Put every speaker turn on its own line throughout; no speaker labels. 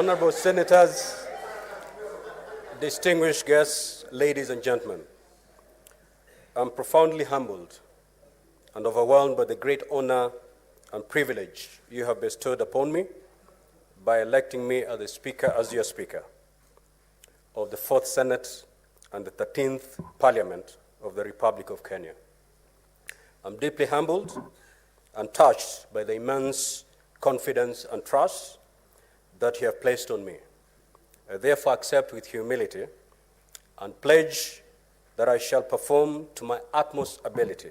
Honorable Senators, distinguished guests, ladies and gentlemen, I'm profoundly humbled and overwhelmed by the great honor and privilege you have bestowed upon me by electing me as your Speaker of the 4th Senate and the 13th Parliament of the Republic of Kenya. I'm deeply humbled and touched by the immense confidence and trust that you have placed on me. I therefore accept with humility and pledge that I shall perform to my utmost ability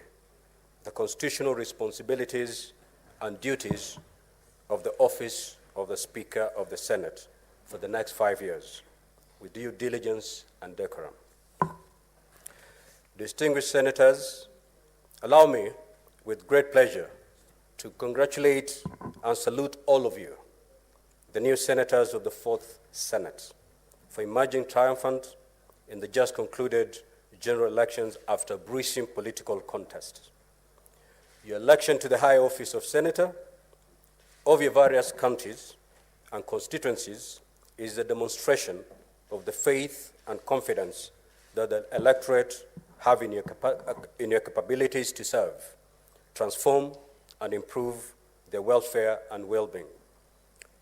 the constitutional responsibilities and duties of the office of the Speaker of the Senate for the next 5 years with due diligence and decorum. Distinguished Senators, allow me with great pleasure to congratulate and salute all of you, the new Senators of the 4th Senate, for emerging triumphant in the just concluded general elections after a bruising political contest. Your election to the high office of Senator of your various counties and constituencies is a demonstration of the faith and confidence that the electorate have in your capabilities to serve, transform, and improve their welfare and well-being.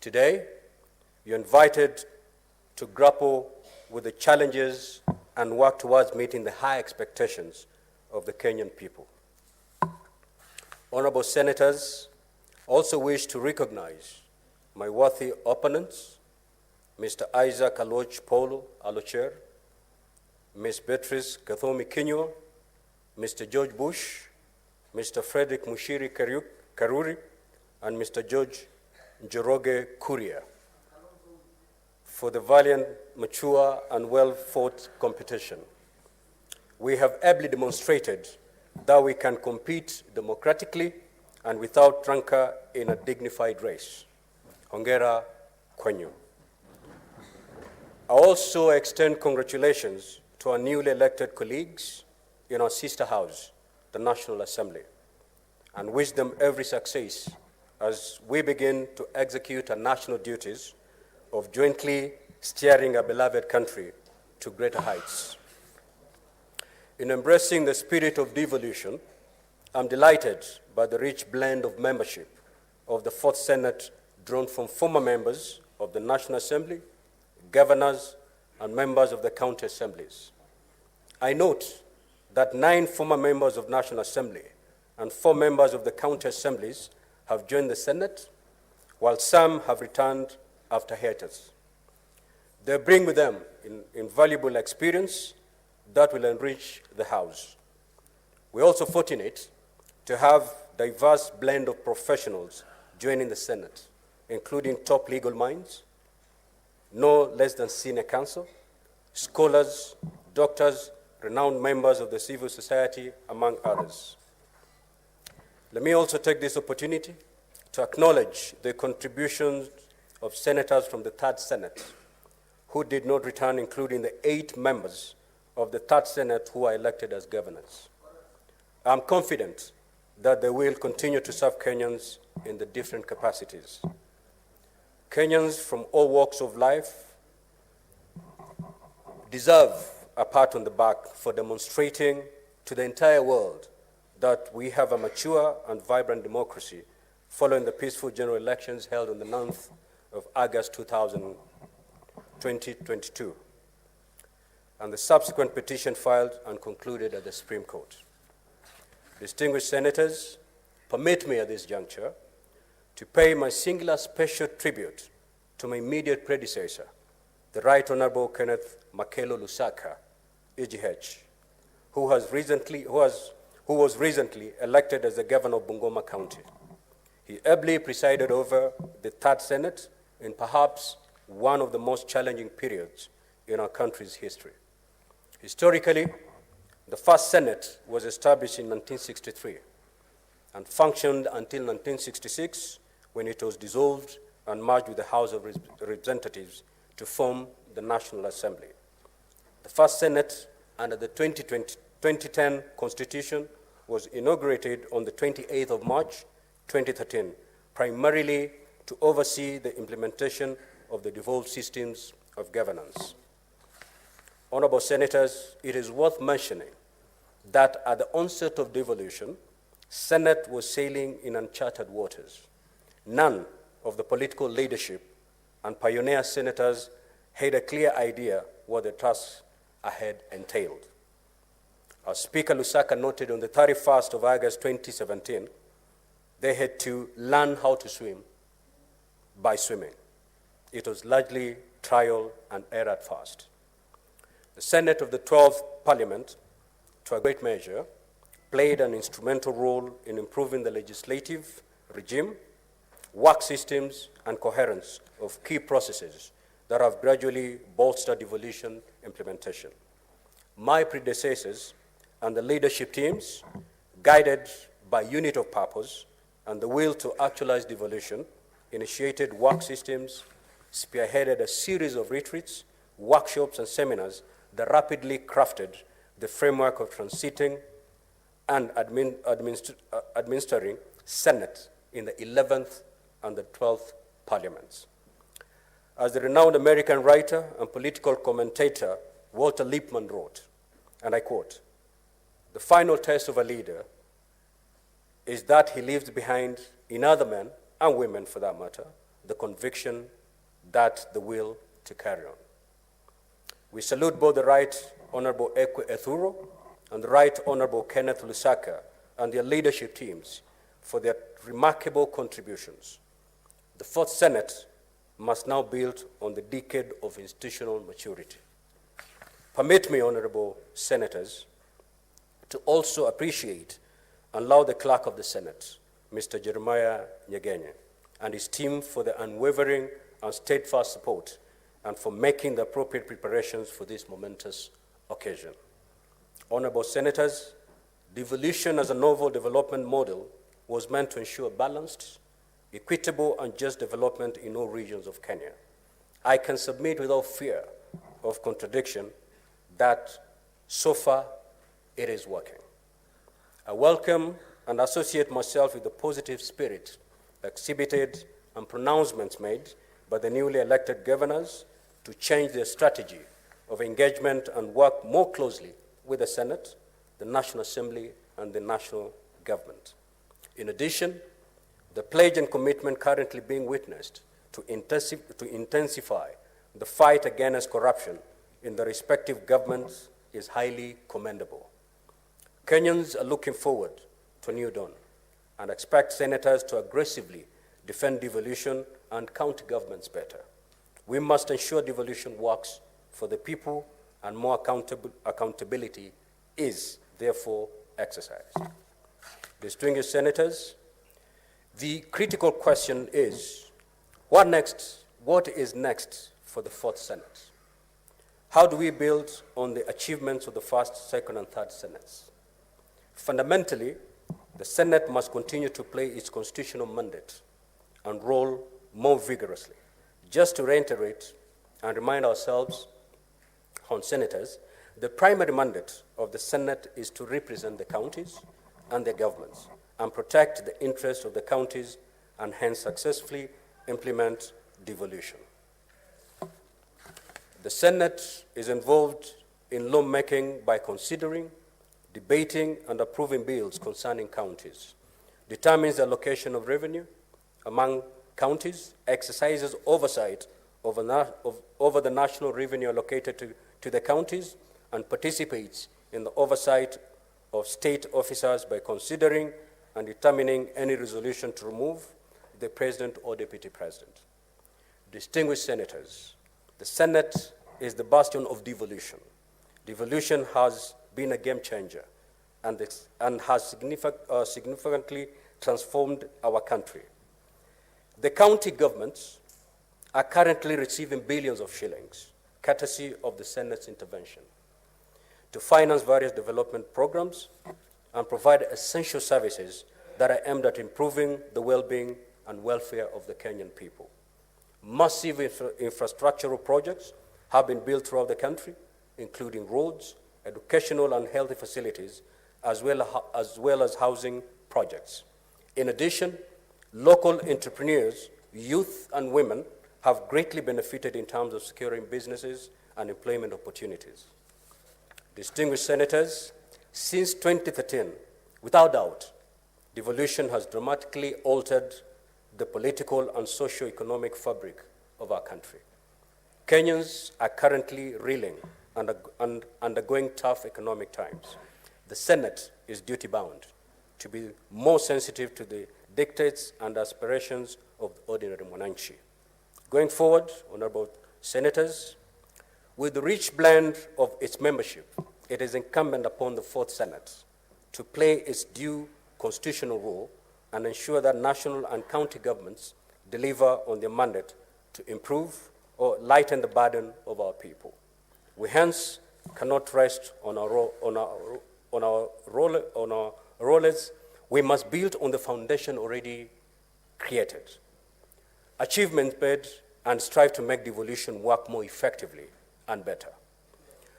Today, you're invited to grapple with the challenges and work towards meeting the high expectations of the Kenyan people. Honorable Senators, also wish to recognize my worthy opponents, Mr. Isaac Aloch Polo Alocher, Ms. Beatrice Kathomi Kinyua, Mr. George Bush, Mr. Frederick Mushiri Karuri, and Mr. George Njoroge Kuria for the valiant, mature, and well-fought competition. We have ably demonstrated that we can compete democratically and without rancor in a dignified race. Hongera kwenyu. I also extend congratulations to our newly elected colleagues in our sister house, the National Assembly, and wish them every success as we begin to execute our national duties of jointly steering our beloved country to greater heights. In embracing the spirit of devolution, I'm delighted by the rich blend of membership of the 4th Senate drawn from former members of the National Assembly, governors, and members of the county assemblies. I note that 9 former members of National Assembly and 4 members of the county assemblies have joined the Senate, while some have returned after hiatus. They bring with them invaluable experience that will enrich the House. We're also fortunate to have a diverse blend of professionals joining the Senate, including top legal minds, no less than senior counsel, scholars, doctors, renowned members of the civil society, among others. Let me also take this opportunity to acknowledge the contributions of senators from the 3rd Senate who did not return, including the 8 members of the 3rd Senate who are elected as governors. I'm confident that they will continue to serve Kenyans in the different capacities. Kenyans from all walks of life deserve a pat on the back for demonstrating to the entire world that we have a mature and vibrant democracy following the peaceful general elections held on the 9th of August 2022, and the subsequent petition filed and concluded at the Supreme Court. Distinguished Senators, permit me at this juncture to pay my singular special tribute to my immediate predecessor, the Right Honorable Kenneth Makelo Lusaka, EGH, who was recently elected as the governor of Bungoma County. He ably presided over the 3rd Senate in perhaps one of the most challenging periods in our country's history. Historically, the 1st Senate was established in 1963 and functioned until 1966, when it was dissolved and merged with the House of Representatives to form the National Assembly. The 1st Senate, under the 2010 Constitution, was inaugurated on the 28th of March, 2013, primarily to oversee the implementation of the devolved systems of governance. Honorable Senators, it is worth mentioning that at the onset of devolution, Senate was sailing in uncharted waters. None of the political leadership and pioneer senators had a clear idea what the task ahead entailed. As Speaker Lusaka noted on the 31st of August 2017, they had to learn how to swim by swimming. It was largely trial and error at first. The Senate of the 12th Parliament, to a great measure, played an instrumental role in improving the legislative regime, work systems, and coherence of key processes that have gradually bolstered devolution implementation. My predecessors and the leadership teams, guided by unit of purpose and the will to actualize devolution, initiated work systems, spearheaded a series of retreats, workshops, and seminars that rapidly crafted the framework of transiting and administering Senate in the 11th and the 12th Parliaments. As the renowned American writer and political commentator Walter Lippmann wrote, and I quote, "The final test of a leader is that he leaves behind in other men, and women for that matter, the conviction that the will to carry on." We salute both the Right Honorable Ekwe Ethuro and the Right Honorable Kenneth Lusaka and their leadership teams for their remarkable contributions. The Fourth Senate must now build on the decade of institutional maturity. Permit me, Honorable Senators, to also appreciate and allow the Clerk of the Senate, Mr. Jeremiah Nyegenye, and his team for the unwavering and steadfast support and for making the appropriate preparations for this momentous occasion. Honorable Senators, devolution as a novel development model was meant to ensure balanced, equitable, and just development in all regions of Kenya. I can submit without fear of contradiction that so far it is working. I welcome and associate myself with the positive spirit exhibited and pronouncements made by the newly elected governors to change their strategy of engagement and work more closely with the Senate, the National Assembly, and the national government. In addition, the pledge and commitment currently being witnessed to intensify the fight against corruption in the respective governments is highly commendable. Kenyans are looking forward to a new dawn and expect senators to aggressively defend devolution and county governments better. We must ensure devolution works for the people, and more accountability is therefore exercised. Distinguished senators, the critical question is, what next? What is next for the Fourth Senate? How do we build on the achievements of the first, second, and third Senates? Fundamentally, the Senate must continue to play its constitutional mandate and role more vigorously. Just to reiterate and remind ourselves, senators, the primary mandate of the Senate is to represent the counties and their governments and protect the interests of the counties and hence successfully implement devolution. The Senate is involved in lawmaking by considering, debating, and approving bills concerning counties, determines the allocation of revenue among counties, exercises oversight over the national revenue allocated to the counties, and participates in the oversight of state officers by considering and determining any resolution to remove the president or deputy president. Distinguished senators, the Senate is the bastion of devolution. Devolution has been a game changer and has significantly transformed our country. The county governments are currently receiving billions of shillings, courtesy of the Senate's intervention, to finance various development programs and provide essential services that are aimed at improving the well-being and welfare of the Kenyan people. Massive infrastructural projects have been built throughout the country, including roads, educational and healthy facilities, as well as housing projects. In addition, local entrepreneurs, youth, and women have greatly benefited in terms of securing businesses and employment opportunities. Distinguished senators, since 2013, without doubt, devolution has dramatically altered the political and socio-economic fabric of our country. Kenyans are currently reeling and undergoing tough economic times. The Senate is duty-bound to be more sensitive to the dictates and aspirations of the ordinary Mwananchi. Going forward, honorable senators, with the rich blend of its membership, it is incumbent upon the Fourth Senate to play its due constitutional role and ensure that national and county governments deliver on their mandate to improve or lighten the burden of our people. We hence cannot rest on our rollers. We must build on the foundation already created, achievement made, and strive to make devolution work more effectively and better.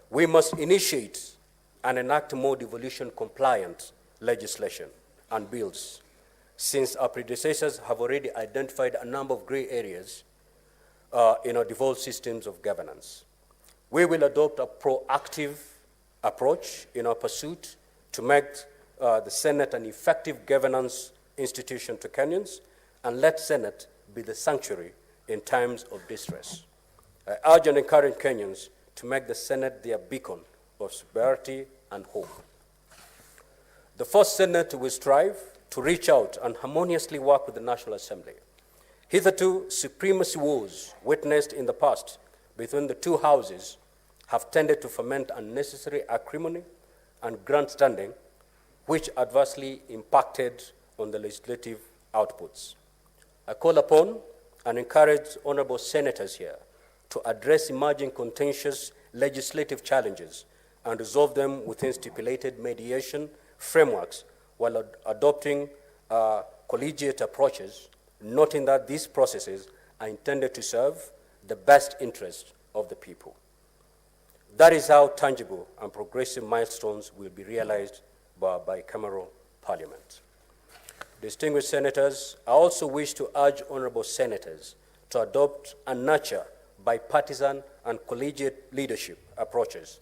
We must initiate and enact more devolution-compliant legislation and bills, since our predecessors have already identified a number of gray areas in our devolved systems of governance. We will adopt a proactive approach in our pursuit to make the Senate an effective governance institution to Kenyans, and let Senate be the sanctuary in times of distress. I urge and encourage Kenyans to make the Senate their beacon of sobriety and hope. The First Senate will strive to reach out and harmoniously work with the National Assembly. Hitherto, supremacy wars witnessed in the past between the two houses have tended to foment unnecessary acrimony and grandstanding, which adversely impacted on the legislative outputs. I call upon and encourage honorable senators here to address emerging contentious legislative challenges and resolve them within stipulated mediation frameworks while adopting collegiate approaches, noting that these processes are intended to serve the best interest of the people. That is how tangible and progressive milestones will be realized by bicameral parliament. Distinguished senators, I also wish to urge honorable senators to adopt and nurture bipartisan and collegiate leadership approaches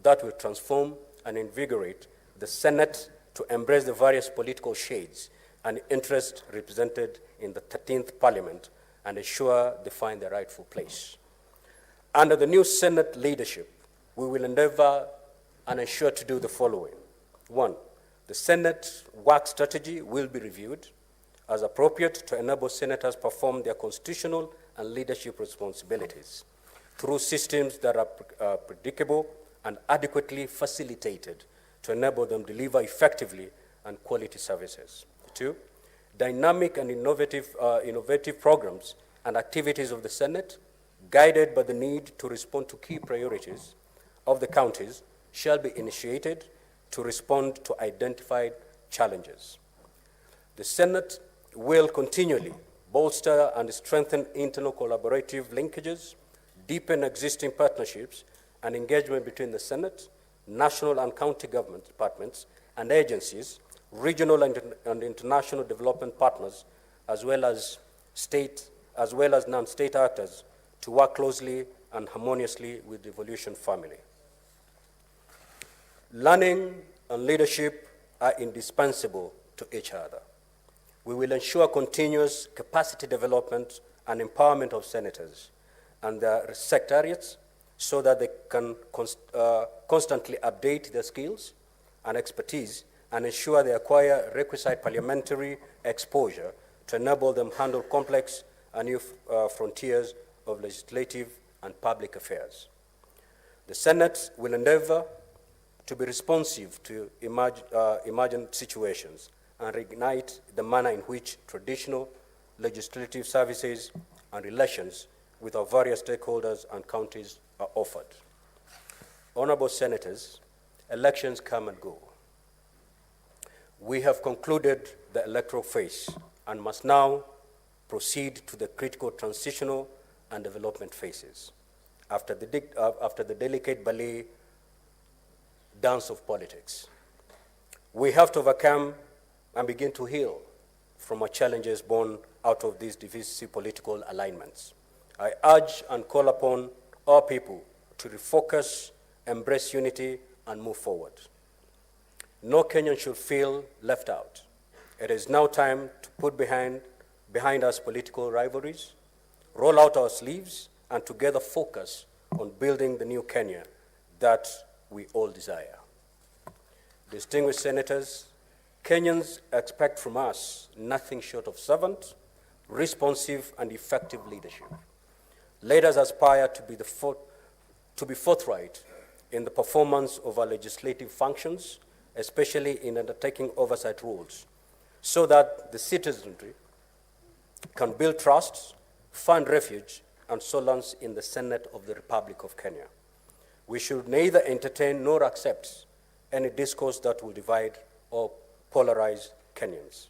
that will transform and invigorate the Senate to embrace the various political shades and interests represented in the 13th Parliament and ensure they find their rightful place. Under the new Senate leadership, we will endeavor and ensure to do the following. One, the Senate work strategy will be reviewed as appropriate to enable senators perform their constitutional and leadership responsibilities through systems that are predictable and adequately facilitated to enable them to deliver effectively and quality services. Two, dynamic and innovative programs and activities of the Senate, guided by the need to respond to key priorities of the counties, shall be initiated to respond to identified challenges. The Senate will continually bolster and strengthen internal collaborative linkages, deepen existing partnerships and engagement between the Senate, national and county government departments and agencies, regional and international development partners, as well as non-state actors, to work closely and harmoniously with the devolution family. Learning and leadership are indispensable to each other. We will ensure continuous capacity development and empowerment of senators and their secretariats so that they can constantly update their skills and expertise and ensure they acquire requisite parliamentary exposure to enable them handle complex and new frontiers of legislative and public affairs. The Senate will endeavor to be responsive to emergent situations and reignite the manner in which traditional legislative services and relations with our various stakeholders and counties are offered. Honorable senators, elections come and go. We have concluded the electoral phase and must now proceed to the critical transitional and development phases. After the delicate ballet dance of politics, we have to overcome and begin to heal from our challenges born out of these divisive political alignments. I urge and call upon our people to refocus, embrace unity, and move forward. No Kenyan should feel left out. It is now time to put behind us political rivalries, roll out our sleeves, and together focus on building the new Kenya that we all desire. Distinguished senators, Kenyans expect from us nothing short of servant, responsive, and effective leadership. Let us aspire to be forthright in the performance of our legislative functions, especially in undertaking oversight roles, so that the citizenry can build trust, find refuge, and solace in the Senate of the Republic of Kenya. We should neither entertain nor accept any discourse that will divide or polarize Kenyans.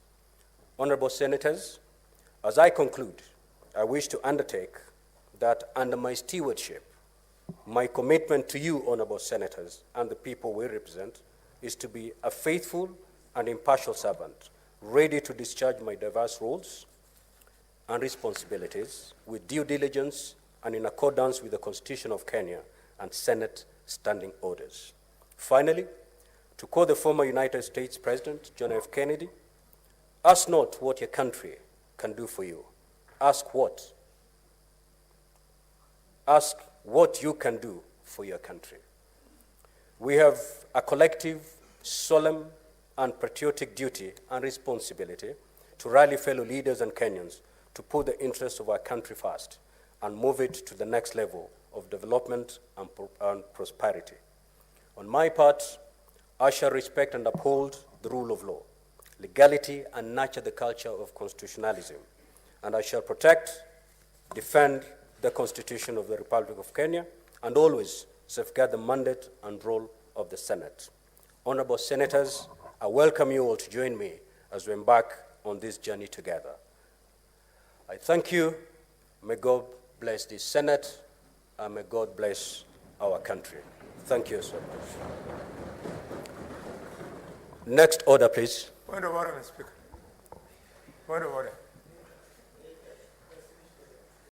Honorable Senators, as I conclude, I wish to undertake that under my stewardship, my commitment to you, Honorable Senators, and the people we represent, is to be a faithful and impartial servant, ready to discharge my diverse roles and responsibilities with due diligence and in accordance with the Constitution of Kenya and Senate standing orders. Finally, to quote the former United States President, John F. Kennedy, ask not what your country can do for you. Ask what you can do for your country. We have a collective, solemn, and patriotic duty and responsibility to rally fellow leaders and Kenyans to put the interests of our country first and move it to the next level of development and prosperity. On my part, I shall respect and uphold the rule of law, legality, and nurture the culture of constitutionalism. And I shall protect, defend the Constitution of the Republic of Kenya, and always safeguard the mandate and role of the Senate. Honorable Senators, I welcome you all to join me as we embark on this journey together. I thank you. May God bless the Senate, and may God bless our country. Thank you so much. Next order, please.
Point of order, Mr. Speaker. Point of order.